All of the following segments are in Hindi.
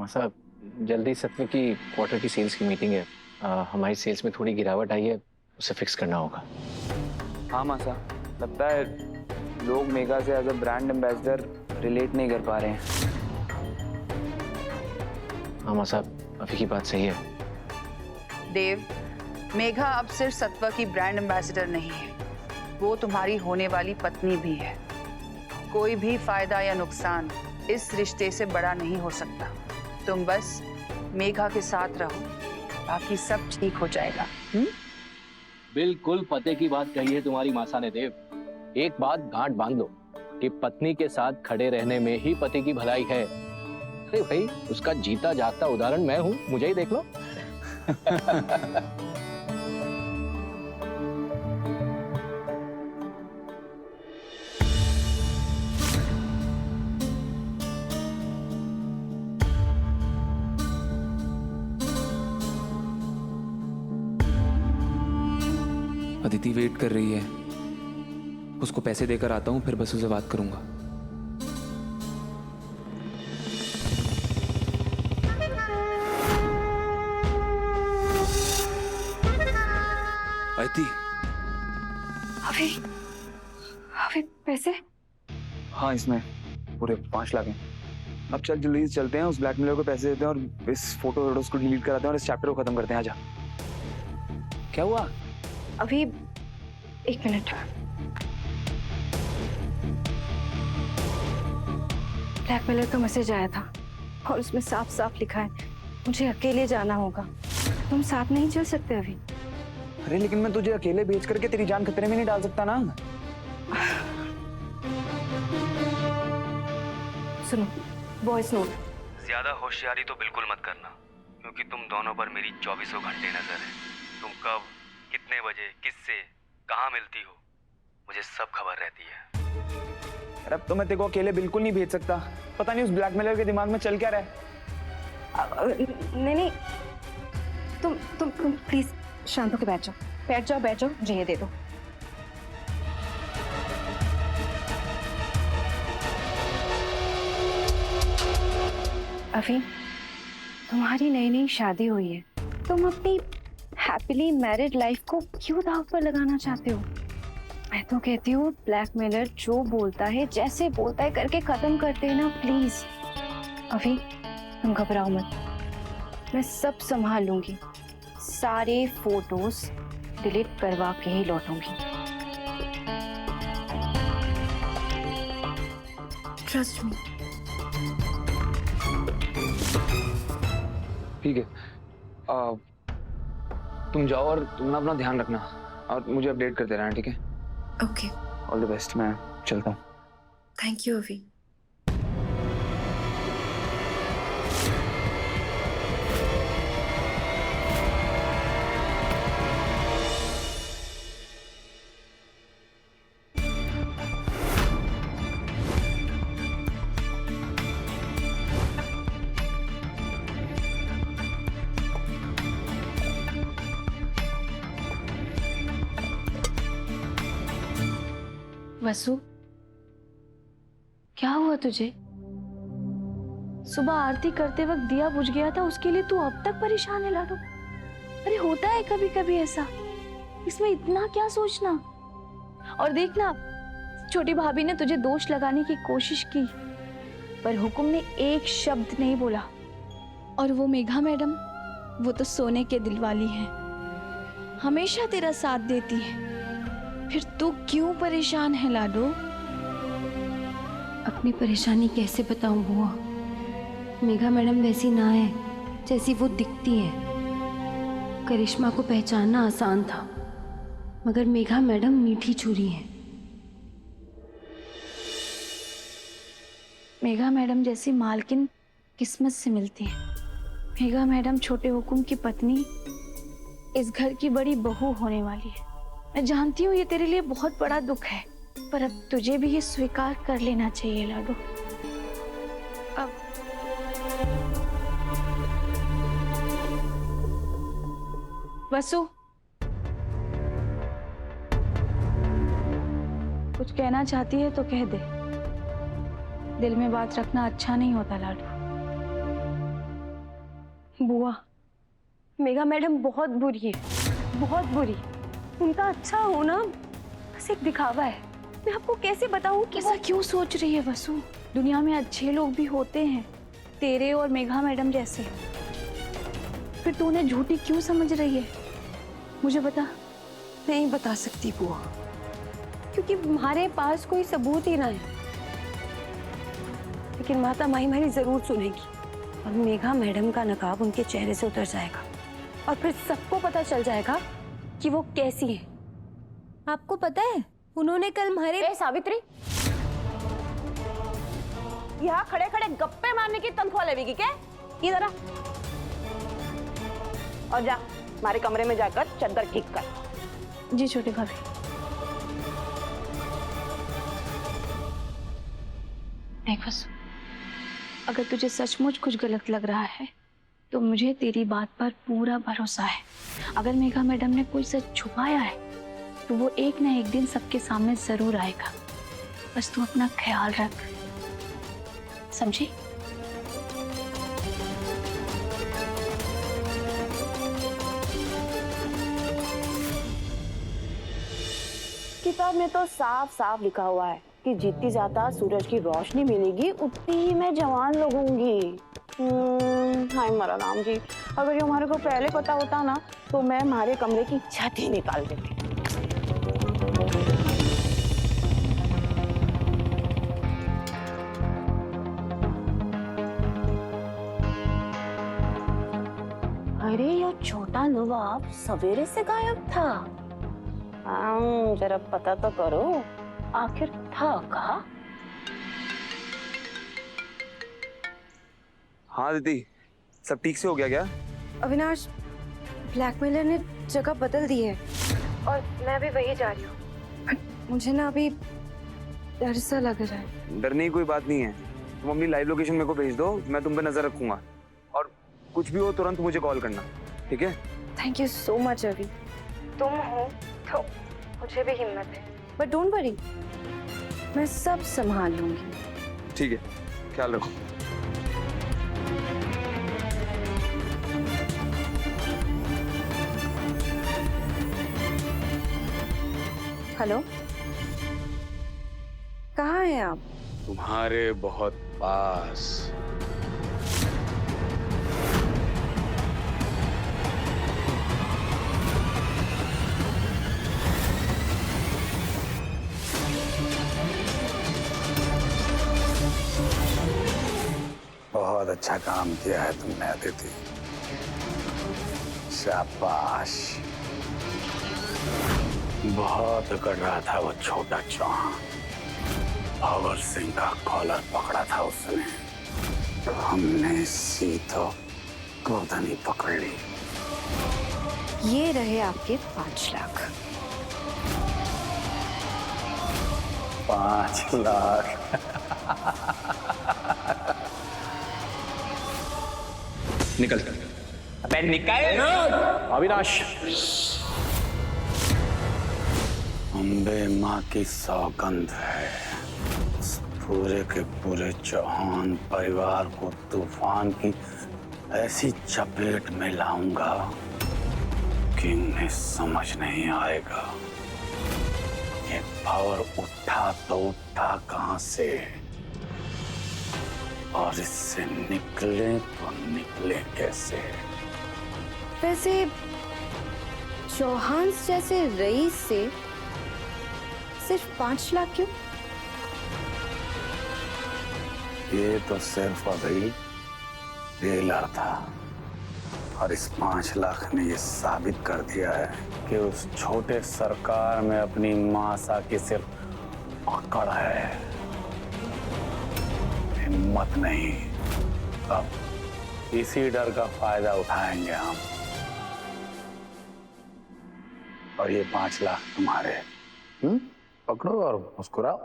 साहब, जल्दी सत्व की क्वार्टर की सेल्स की मीटिंग है। हमारी सेल्स में थोड़ी गिरावट आई है, उसे फिक्स करना होगा। हाँ मासा, लगता है लोग मेगा से as a brand ambassador relate नहीं कर पा रहे हैं। हाँ साहब, अभी की बात सही है। देव, मेघा अब सिर्फ सत्व की ब्रांड एम्बेसडर नहीं है, वो तुम्हारी होने वाली पत्नी भी है। कोई भी फायदा या नुकसान इस रिश्ते से बड़ा नहीं हो सकता। तुम बस मेघा के साथ रहो, बाकी सब ठीक हो जाएगा। बिल्कुल पते की बात कही है तुम्हारी मासा ने देव। एक बात गांठ बांध लो कि पत्नी के साथ खड़े रहने में ही पति की भलाई है। अरे भाई, उसका जीता जागता उदाहरण मैं हूं, मुझे ही देख लो। अदिति वेट कर रही है, उसको पैसे देकर आता हूँ, फिर बस उसे बात करूंगा। अदिति। अभी अभी पैसे? हाँ, इसमें पूरे 5 लाख हैं। अब चल जल्दी से चलते हैं, उस ब्लैकमेलर को पैसे देते हैं और इस फोटोज को डिलीट कराते हैं और इस चैप्टर को खत्म करते हैं। आजा। क्या हुआ? अभी 1 मिनट। ब्लैकमेलर का मैसेज आया था और उसमें साफ साफ लिखा है मुझे अकेले जाना होगा। तुम साथ नहीं चल सकते अभी? अरे लेकिन मैं तुझे अकेले भेज करके तेरी जान खतरे में नहीं डाल सकता ना। सुनो, वॉइस नोट। ज्यादा होशियारी तो बिल्कुल मत करना, क्योंकि तुम दोनों पर मेरी 24 घंटे नजर है। तुम कब, कितने बजे, किससे, कहाँ मिलती हो, मुझे सब खबर रहती है। अरे अब तो मैं तेरे को अकेले बिल्कुल नहीं भेज सकता। पता नहीं उस ब्लैकमेलर के दिमाग में चल क्या रहा है। नहीं, तुम प्लीज शांत होकर बैठ जाओ, मुझे ये दे दो। अभी तुम्हारी नई शादी हुई है, तुम अपनी हैप्पीली मैरिड लाइफ को क्यों दांव पर लगाना चाहते हो? मैं तो कहती हूँ ब्लैकमेलर जो बोलता है, जैसे बोलता है करके खत्म करते हैं ना प्लीज। अभी तुम घबराओ मत, मैं सब संभाल लूंगी। सारे फोटोज डिलीट करवा के ही लौटूंगी। Trust me. ठीक है, तुम जाओ और तुम ना अपना ध्यान रखना और मुझे अपडेट करते रहना, ठीक है? Okay, all the best. मैं चलता हूँ। थैंक यू अभी। वसु, क्या हुआ तुझे? सुबह आरती करते वक्त दिया बुझ गया था, उसके लिए तू अब तक परेशान है लाडो? अरे होता है कभी कभी ऐसा, इसमें इतना क्या सोचना। और देखना, छोटी भाभी ने तुझे दोष लगाने की कोशिश की, पर हुकुम ने एक शब्द नहीं बोला। और वो मेघा मैडम, वो तो सोने के दिल वाली है, हमेशा तेरा साथ देती है। फिर तू क्यों परेशान है लाडो? अपनी परेशानी कैसे बताऊं बुआ? मेघा मैडम वैसी ना है जैसी वो दिखती है। करिश्मा को पहचानना आसान था, मगर मेघा मैडम मीठी छुरी है। मेघा मैडम जैसी मालकिन किस्मत से मिलती है। मेघा मैडम छोटे हुकुम की पत्नी, इस घर की बड़ी बहू होने वाली है। मैं जानती हूँ ये तेरे लिए बहुत बड़ा दुख है, पर अब तुझे भी ये स्वीकार कर लेना चाहिए लाडो। अब वसु, कुछ कहना चाहती है तो कह दे। दिल में बात रखना अच्छा नहीं होता लाडो। बुआ, मेघा मैडम बहुत बुरी है, बहुत बुरी। उनका अच्छा होना बस एक दिखावा है। मैं आपको कैसे बताऊं कि ऐसा क्यों सोच रही है वसु? दुनिया में अच्छे लोग भी होते हैं, तेरे और मेघा मैडम जैसे। फिर तू उन्हें झूठी क्यों समझ रही है? मुझे बता। नहीं बता सकती बुआ, क्योंकि हमारे पास कोई सबूत ही ना है। लेकिन माता माही हमारी जरूर सुनेगी और मेघा मैडम का नकाब उनके चेहरे से उतर जाएगा और फिर सबको पता चल जाएगा कि वो कैसी है। आपको पता है उन्होंने कल हमारे सावित्री, यहाँ खड़े खड़े गप्पे मारने की तनख्वाह लेगी क्या? इधर आ और जा हमारे कमरे में जाकर चद्दर ठीक कर। जी छोटी भाभी। देख वसु, अगर तुझे सचमुच कुछ गलत लग रहा है तो मुझे तेरी बात पर पूरा भरोसा है। अगर मेघा मैडम ने कोई सच छुपाया है तो वो एक ना एक दिन सबके सामने जरूर आएगा। बस तू अपना ख्याल रख, समझी? किताब में तो साफ साफ लिखा हुआ है कि जितनी ज्यादा सूरज की रोशनी मिलेगी उतनी ही मैं जवान लगूंगी। हाय मरा राम जी, अगर ये हमारे को पहले पता होता ना तो मैं हमारे कमरे की छत ही निकाल देती। अरे ये छोटा नवाब सवेरे से गायब था। जरा पता तो करो आखिर था कहाँ? हाँ दीदी, सब ठीक से हो गया क्या? अविनाश, ब्लैकमेलर ने जगह बदल दी है और मैं भी वही जा रही हूँ। मुझे ना अभी डर सा लग रहा है। डरने की कोई बात नहीं है। तुम अपनी लाइव लोकेशन मेरे को भेज दो, मैं तुम पे नजर रखूंगा और कुछ भी हो तुरंत मुझे कॉल करना, ठीक है? थैंक यू सो मच अभी। तुम हो तो मुझे भी हिम्मत है। बट डोंट वरी, मैं सब संभाल लूंगी। ठीक है, ख्याल रखो। हेलो, कहाँ हैं आप? तुम्हारे बहुत पास। बहुत अच्छा काम किया है तुमने अदिति, शाबाश। बहुत कर रहा था वो छोटा चौहान, भवर सिंह का कॉलर पकड़ा था उसने, तो हमने सीधो गोदनी पकड़ ली। ये रहे आपके 5 लाख। 5 लाख? निकल। अबे निकल! अविनाश, अम्बे माँ की सौगंध है, उस पूरे के पूरे चौहान परिवार को तूफान की ऐसी चपेट में लाऊंगा कि उन्हें समझ नहीं आएगा ये पावर उठा तो उठा कहां से, और इससे निकले तो निकले कैसे। वैसे चौहान जैसे रईस से सिर्फ 5 लाख क्यों? ये तो सिर्फ अभी डीलर था, और इस 5 लाख ने ये साबित कर दिया है कि उस छोटे सरकार में अपनी मासा की सिर्फ अकड़ है, हिम्मत नहीं। अब इसी डर का फायदा उठाएंगे हम, और ये 5 लाख तुम्हारे। पकड़ो और मुस्कुराओ।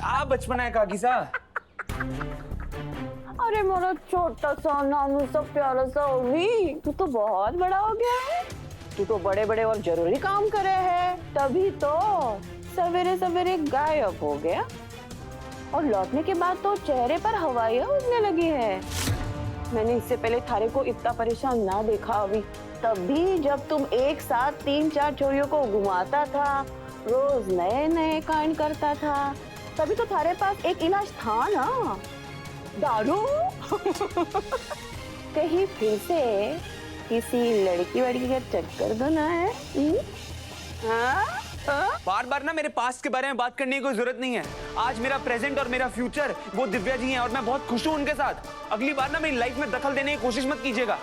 आ बचपन है काकी सा। अरे मेरा छोटा सा नानू सा प्यारा सा ओवी, तू तो बहुत बड़ा हो गया है। तू तो बड़े बड़े और जरूरी काम करे है, तभी तो सवेरे सवेरे गायब हो गया और लौटने के बाद तो चेहरे पर हवाइयां उड़ने लगी है। मैंने इससे पहले थारे को इतना परेशान ना देखा अभी। तभी जब तुम एक साथ 3-4 छोरियों को घुमाता था, रोज नए नए कांड करता था, तभी तो थारे पास एक इलाज था ना, दारू। कहीं फिर से किसी लड़की वड़की का चक्कर तो ना है? बार बार ना मेरे पास्ट के बारे में बात करने की कोई जरूरत नहीं है। आज मेरा प्रेजेंट और मेरा फ्यूचर वो दिव्या जी हैं और मैं बहुत खुश हूं उनके साथ। अगली बार ना मेरी लाइफ में दखल देने की कोशिश मत कीजिएगा।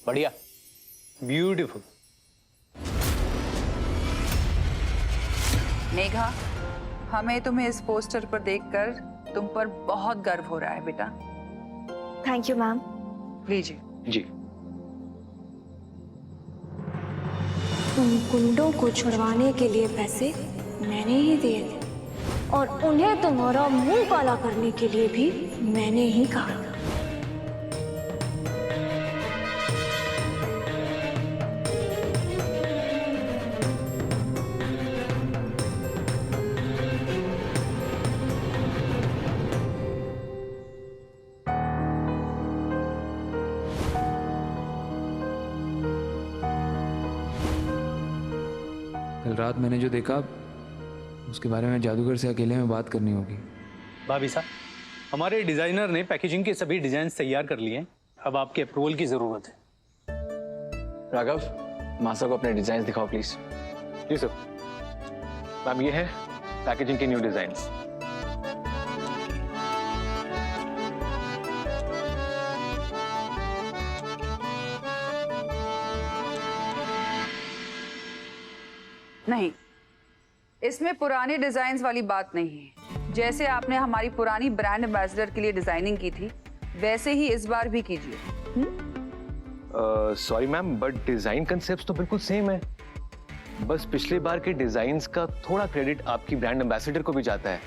बढ़िया, ब्यूटीफुल। मेघा, हमें तुम्हें इस पोस्टर पर देखकर तुम पर बहुत गर्व हो रहा है बेटा। Thank you ma'am. लीजिए। जी। उन गुंडों को छुड़वाने के लिए पैसे मैंने ही दिए थे और उन्हें तुम्हारा मुंह काला करने के लिए भी मैंने ही कहा। कल रात मैंने जो देखा उसके बारे में जादूगर से अकेले में बात करनी होगी। भाभी साहब, हमारे डिजाइनर ने पैकेजिंग के सभी डिजाइन तैयार कर लिए हैं। अब आपके अप्रूवल की जरूरत है। राघव, मासा को अपने डिजाइन दिखाओ प्लीज। Ji sir. मैम, ये है पैकेजिंग के न्यू डिजाइन्स। नहीं, इसमें पुराने डिजाइन वाली बात नहीं है। जैसे आपने हमारी पुरानी ब्रांड एम्बेसडर के लिए डिजाइनिंग की थी, वैसे ही इस बार भी कीजिए। Sorry ma'am, but design concept तो बिल्कुल सेम है। बस पिछले बार के डिजाइन्स का थोड़ा क्रेडिट आपकी ब्रांड एम्बेसडर को भी जाता है।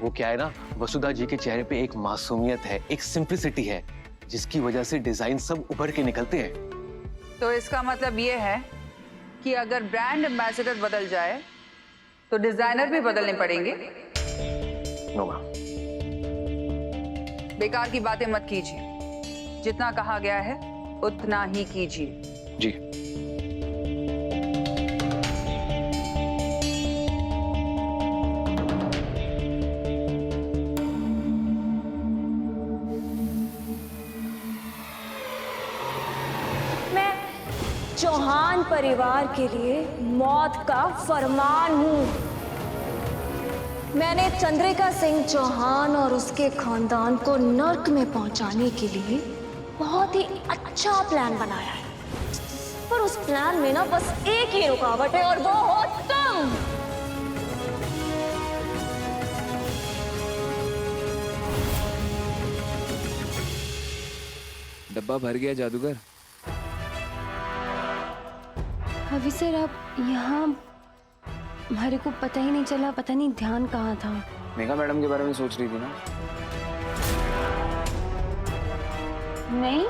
वो क्या है ना, वसुधा जी के चेहरे पे एक मासूमियत है, एक सिंप्लिसिटी है, जिसकी वजह से डिजाइन सब उभर के निकलते हैं। तो इसका मतलब ये है कि अगर ब्रांड एम्बेसडर बदल जाए तो डिजाइनर भी बदलने पड़ेंगे। No ma'am. बेकार की बातें मत कीजिए। जितना कहा गया है उतना ही कीजिए। जी। चौहान परिवार के लिए मौत का फरमान हूं। मैंने चंद्रिका सिंह चौहान और उसके खानदान को नर्क में पहुंचाने के लिए बहुत ही अच्छा प्लान बनाया है, पर उस प्लान में ना बस एक ही रुकावट है और वो हो तुम। डब्बा भर गया जादूगर। अभी सर, आप यहाँ, हमारे को पता ही नहीं चला, पता नहीं ध्यान कहाँ था। मेघा मैडम के बारे में सोच रही थी ना? नहीं,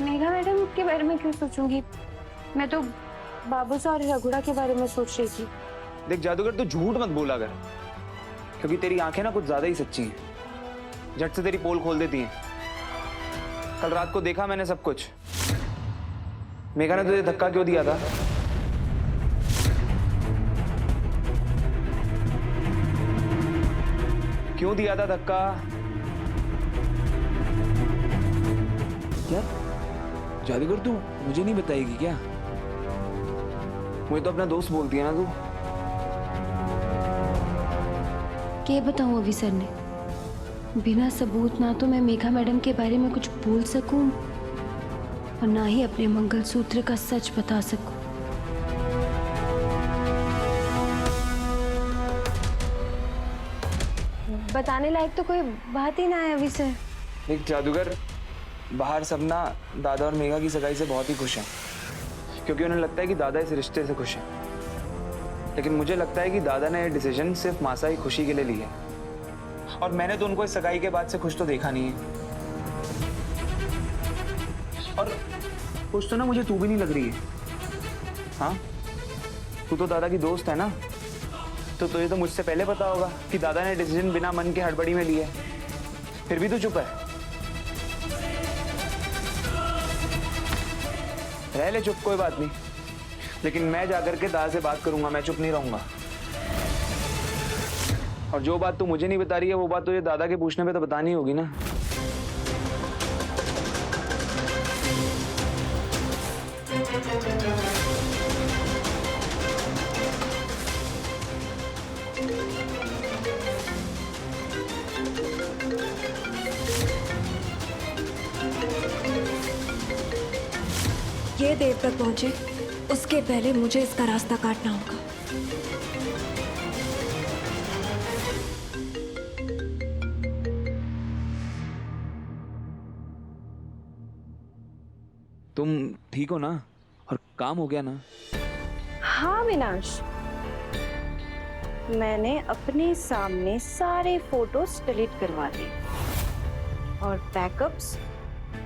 मेघा मैडम के बारे में क्यों सोचूंगी? मैं तो बाबू सा और रघुड़ा के बारे में सोच रही थी। देख जादूगर, तू झूठ मत बोला कर, क्योंकि तेरी आंखें ना कुछ ज्यादा ही सच्ची हैं। झट से तेरी पोल खोल देती हैं। कल रात को देखा मैंने सब कुछ। मेघा ने तुझे धक्का क्यों दिया था? क्यों दिया था धक्का? क्या जादूगर, तू मुझे नहीं बताएगी क्या? मुझे तो अपना दोस्त बोलती है ना तू। क्या बताऊं अभी सर ने? बिना सबूत ना तो मैं मेघा मैडम के बारे में कुछ बोल सकूं और ना ही अपने मंगलसूत्र का सच बता सकूं। बताने लायक तो कोई बात ही ना है अभी से। देख जादूगर, बाहर सब ना दादा और मेघा की सगाई से बहुत ही खुश हैं, क्योंकि उन्हें लगता है कि दादा इस रिश्ते से खुश हैं। लेकिन मुझे लगता है कि दादा ने ये डिसीजन सिर्फ मासा की खुशी के लिए ली है, और मैंने तो उनको इस सगाई के बाद से खुश तो देखा नहीं है। और खुश तो ना मुझे तू भी नहीं लग रही है। हाँ, तू तो दादा की दोस्त है ना, तो तुझे तो मुझसे पहले पता होगा कि दादा ने डिसीजन बिना मन के हड़बड़ी में लिया है, फिर भी तू चुप है। रह ले चुप, कोई बात नहीं, लेकिन मैं जाकर के दादा से बात करूंगा, मैं चुप नहीं रहूंगा। और जो बात तू मुझे नहीं बता रही है वो बात तुझे दादा के पूछने पे तो बतानी होगी ना। ये देर तक पहुंचे उसके पहले मुझे इसका रास्ता काटना होगा। तुम ठीक हो ना? और काम हो गया ना? हाँ विनाश, मैंने अपने सामने सारे फोटोज डिलीट करवा दिए और बैकअप्स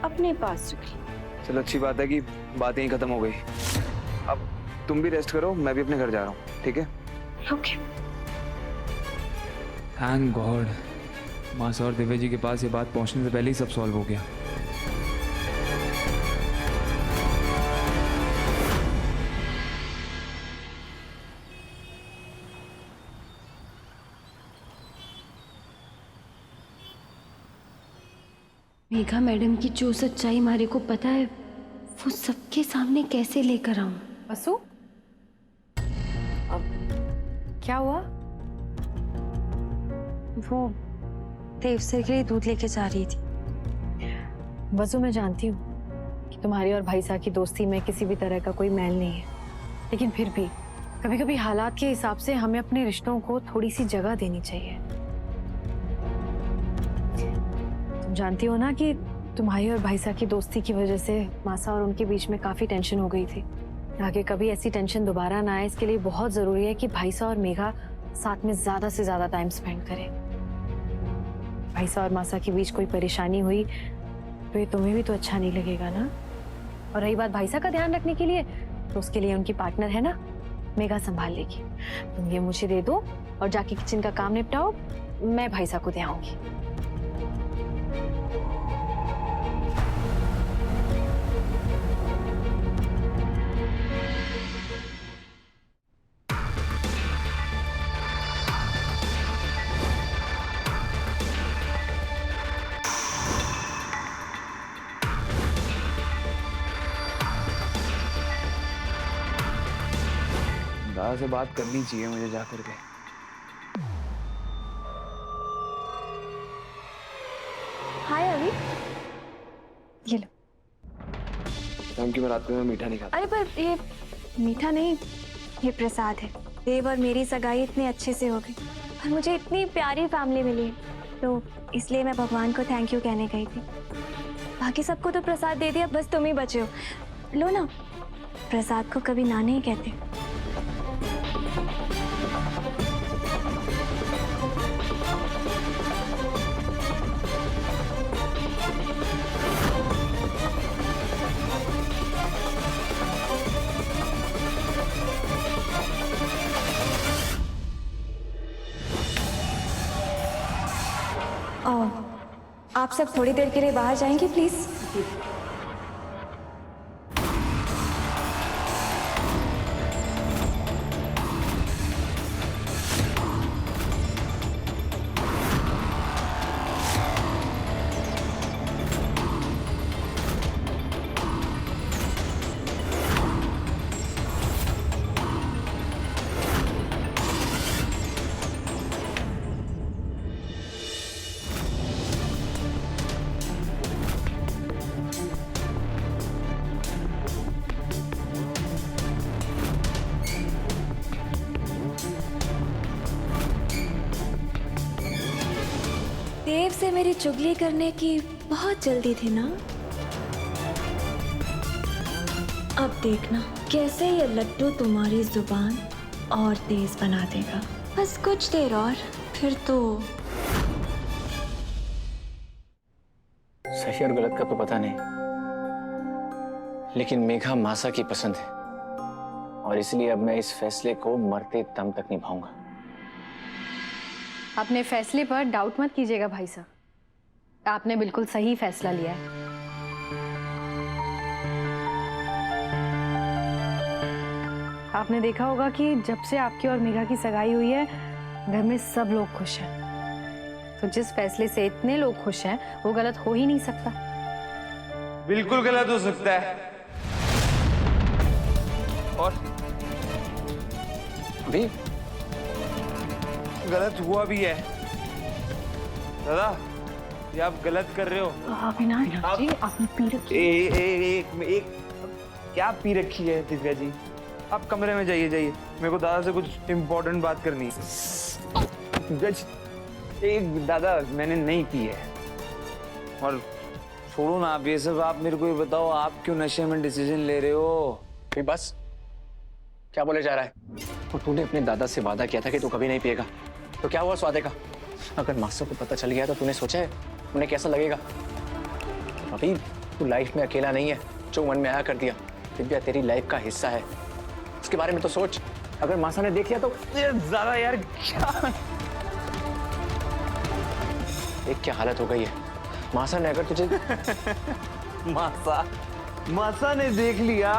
अपने पास रख लिए। चलो अच्छी बात है कि बात यहीं खत्म हो गई। अब तुम भी रेस्ट करो, मैं भी अपने घर जा रहा हूँ, ठीक है? ओके। थैंक गॉड, मासा और दिव्या जी के पास ये बात पहुँचने से पहले ही सब सॉल्व हो गया। मेघा मैडम की जो सच्चाई हमारे को पता है वो सबके सामने कैसे लेकर आऊं? वसु, अब क्या हुआ? वो देव सर के लिए दूध लेके जा रही थी। वसु, मैं जानती हूँ कि तुम्हारी और भाई साहब की दोस्ती में किसी भी तरह का कोई मैल नहीं है, लेकिन फिर भी कभी कभी हालात के हिसाब से हमें अपने रिश्तों को थोड़ी सी जगह देनी चाहिए। तुम जानती हो ना कि तुम्हारी और भाई साहब की दोस्ती की वजह से मासा और उनके बीच में काफी टेंशन हो गई थी। आगे कभी ऐसी टेंशन दोबारा ना आए, इसके लिए बहुत जरूरी है कि भाई साहब और मेघा साथ में ज्यादा से ज्यादा टाइम स्पेंड करें। भाई साहब और मासा के बीच कोई परेशानी हुई तो ये तुम्हें भी तो अच्छा नहीं लगेगा ना। और रही बात भाई साहब का ध्यान रखने के लिए, तो उसके लिए उनकी पार्टनर है ना, मेघा संभाल लेगी। तुम ये मुझे दे दो और जाके किचन का काम निपटाओ, मैं भाई साहब को दे आऊंगी। दादा से बात करनी चाहिए मुझे जाकर के। हाय अभी, ये लो। थैंक यू, मैं रात में मीठा नहीं खाता। अरे पर ये मीठा नहीं, ये प्रसाद है। देव और मेरी सगाई इतने अच्छे से हो गई और मुझे इतनी प्यारी फैमिली मिली, तो इसलिए मैं भगवान को थैंक यू कहने गई थी। बाकी सबको तो प्रसाद दे दिया, बस तुम ही बचे हो। लो ना, प्रसाद को कभी ना नहीं कहते। आप सब थोड़ी देर के लिए बाहर जाएंगे प्लीज? मेरी चुगली करने की बहुत जल्दी थी ना? अब देखना कैसे ये लड्डू तुम्हारी जुबान और तेज बना देगा। बस कुछ देर और, फिर तो सही और गलत का तो पता नहीं, लेकिन मेघा मासा की पसंद है और इसलिए अब मैं इस फैसले को मरते दम तक निभाऊंगा। अपने फैसले पर डाउट मत कीजिएगा भाई साहब, आपने बिल्कुल सही फैसला लिया है। आपने देखा होगा कि जब से आपकी और मेघा की सगाई हुई है, घर में सब लोग खुश हैं। तो जिस फैसले से इतने लोग खुश हैं, वो गलत हो ही नहीं सकता। बिल्कुल गलत हो सकता है। और अभी गलत हुआ भी है। दादा, ये आप गलत कर रहे हो। अविनाश जी, आपने पी रखी एक क्या पी रखी है दिव्या जी? आप कमरे में जाइए, जाइए, मेरे को दादा से कुछ इम्पोर्टेंट बात करनी है। एक दादा, मैंने नहीं पी है। और छोड़ो ना आप ये सब, आप मेरे को ये बताओ, आप क्यों नशे में डिसीजन ले रहे हो? फिर बस क्या बोले जा रहा है? और तूने अपने दादा से वादा किया था कि तू कभी नहीं पिएगा, तो क्या हुआ उस वादे का? अगर मास्टर को पता चल गया तो तूने सोचा है उन्हें कैसा लगेगा? अभी तू लाइफ में अकेला नहीं है, जो मन में आया कर दिया। दिव्या तेरी लाइफ का हिस्सा है, उसके बारे में तो सोच। अगर मासा ने देख लिया तो ज्यादा यार क्या एक क्या हालत हो गई है। मासा ने अगर तुझे मासा ने देख लिया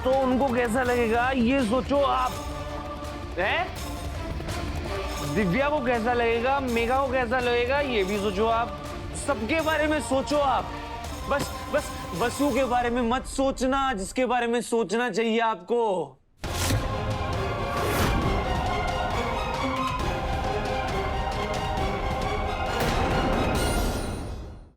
तो उनको कैसा लगेगा ये सोचो आप। हैं? दिव्या को कैसा लगेगा, मेघा को कैसा लगेगा ये भी सोचो आप। सबके बारे में सोचो आप। बस वसु के बारे में मत सोचना, जिसके बारे में सोचना चाहिए आपको।